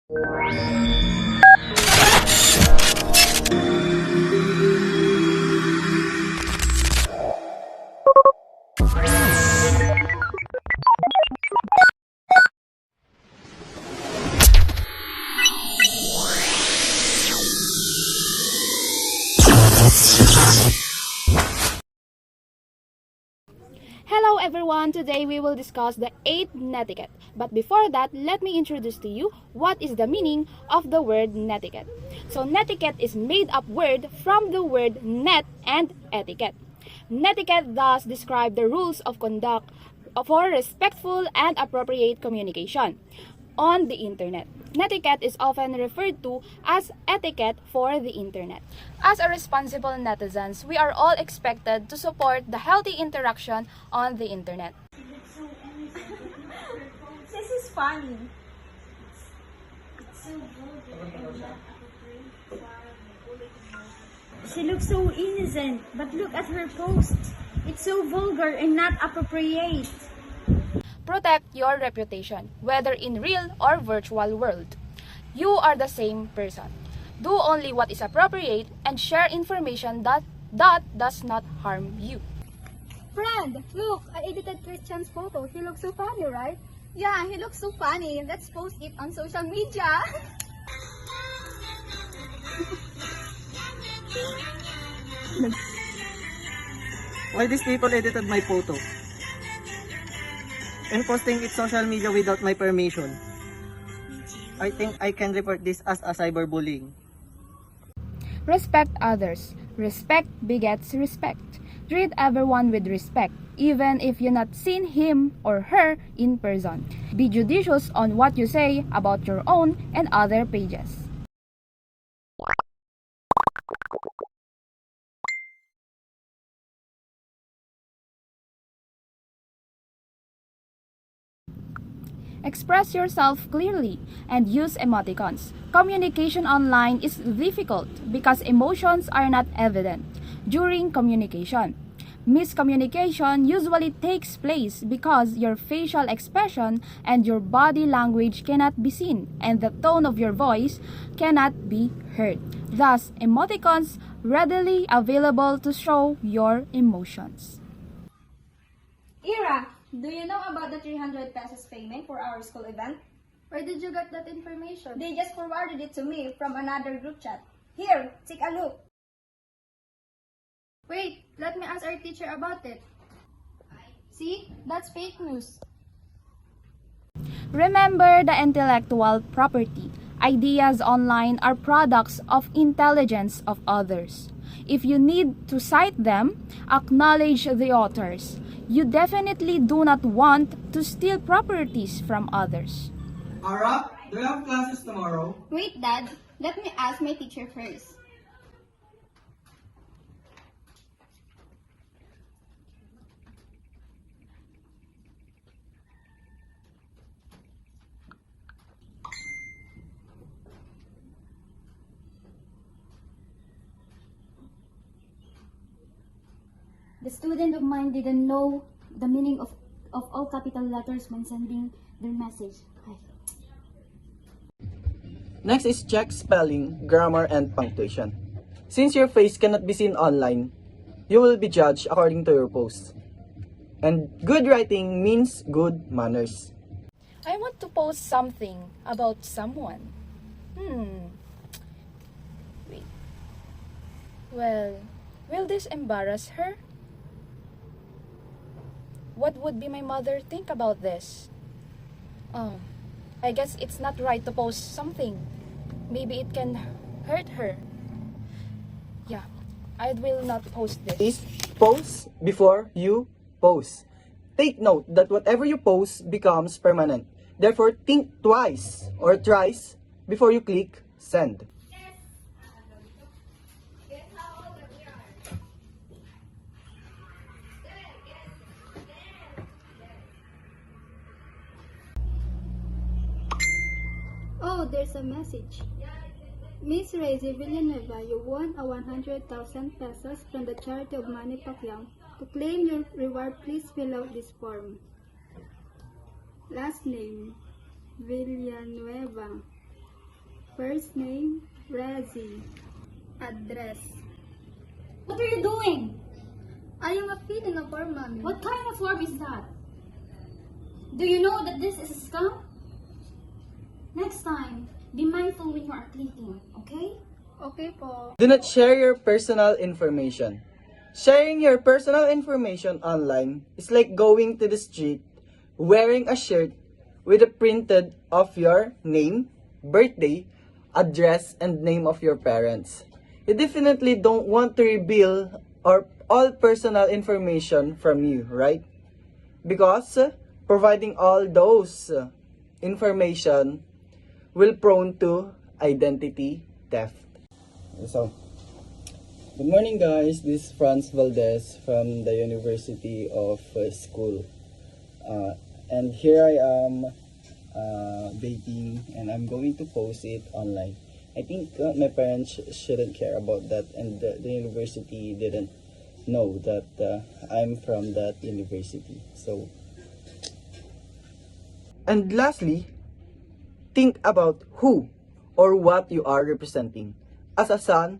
Hello everyone! Today we will discuss the 8th netiquette. But before that, let me introduce to you what is the meaning of the word netiquette. So netiquette is made up word from the word net and etiquette. Netiquette thus describe the rules of conduct for respectful and appropriate communication on the internet. Netiquette is often referred to as etiquette for the internet. As a responsible netizens, we are all expected to support the healthy interaction on the internet. This is funny. She looks so innocent, but look at her post. It's so vulgar and not appropriate. Protect your reputation, whether in real or virtual world. You are the same person. Do only what is appropriate and share information that does not harm you. Friend, look, I edited Christian's photo. He looks so funny, right? Yeah, he looks so funny. Let's post it on social media. Why these people edited my photo and posting it social media without my permission? I think I can report this as a cyberbullying. Respect others. Respect begets respect. Treat everyone with respect, even if you not seen him or her in person. Be judicious on what you say about your own and other pages. Express yourself clearly and use emoticons. Communication online is difficult because emotions are not evident during communication. Miscommunication usually takes place because your facial expression and your body language cannot be seen and the tone of your voice cannot be heard. Thus, emoticons readily available to show your emotions. Ira, do you know about the 300 pesos payment for our school event? Where did you get that information? They just forwarded it to me from another group chat. Here, take a look. Wait, let me ask our teacher about it. See, that's fake news. Remember the intellectual property. Ideas online are products of intelligence of others. If you need to cite them, acknowledge the authors. You definitely do not want to steal properties from others. Ara, do you have classes tomorrow? Wait, Dad. Let me ask my teacher first. The student of mine didn't know the meaning of all capital letters when sending their message. Next is check spelling, grammar, and punctuation. Since your face cannot be seen online, you will be judged according to your post. And good writing means good manners. I want to post something about someone. Wait. Well, will this embarrass her? What would be my mother think about this? I guess it's not right to post something. Maybe it can hurt her. Yeah, I will not post this. Is post before you post. Take note that whatever you post becomes permanent. Therefore, think twice or thrice before you click send. Oh, there's a message. Miss Razy Villanueva, you won a 100,000 pesos from the charity of Manny Pacquiao. To claim your reward, please fill out this form. Last name, Villanueva. First name, Rezi. Address. What are you doing? I am filling a form, mommy. What kind of form is that? Do you know that this is a scam? Next time, be mindful when you are clicking, okay? Okay po. Do not share your personal information. Sharing your personal information online is like going to the street wearing a shirt with a printed of your name, birthday, address, and name of your parents. You definitely don't want to reveal or all personal information from you, right? Because providing all those information will prone to identity theft. So, good morning guys, this is Franz Valdez from the University of School. And here I am baking and I'm going to post it online. I think my parents shouldn't care about that, and the university didn't know that I'm from that university. So, and lastly, think about who or what you are representing. As a son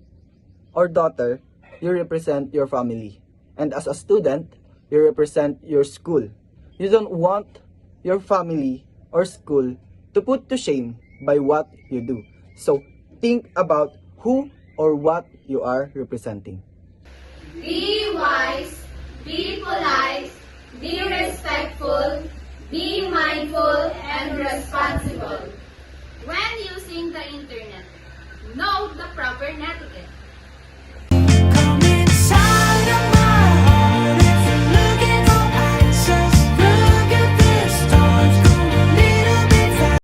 or daughter, you represent your family. And as a student, you represent your school. You don't want your family or school to put to shame by what you do. So, think about who or what you are representing. Be wise, be polite, be respectful, be mindful, and responsible. When using the internet, know the proper etiquette.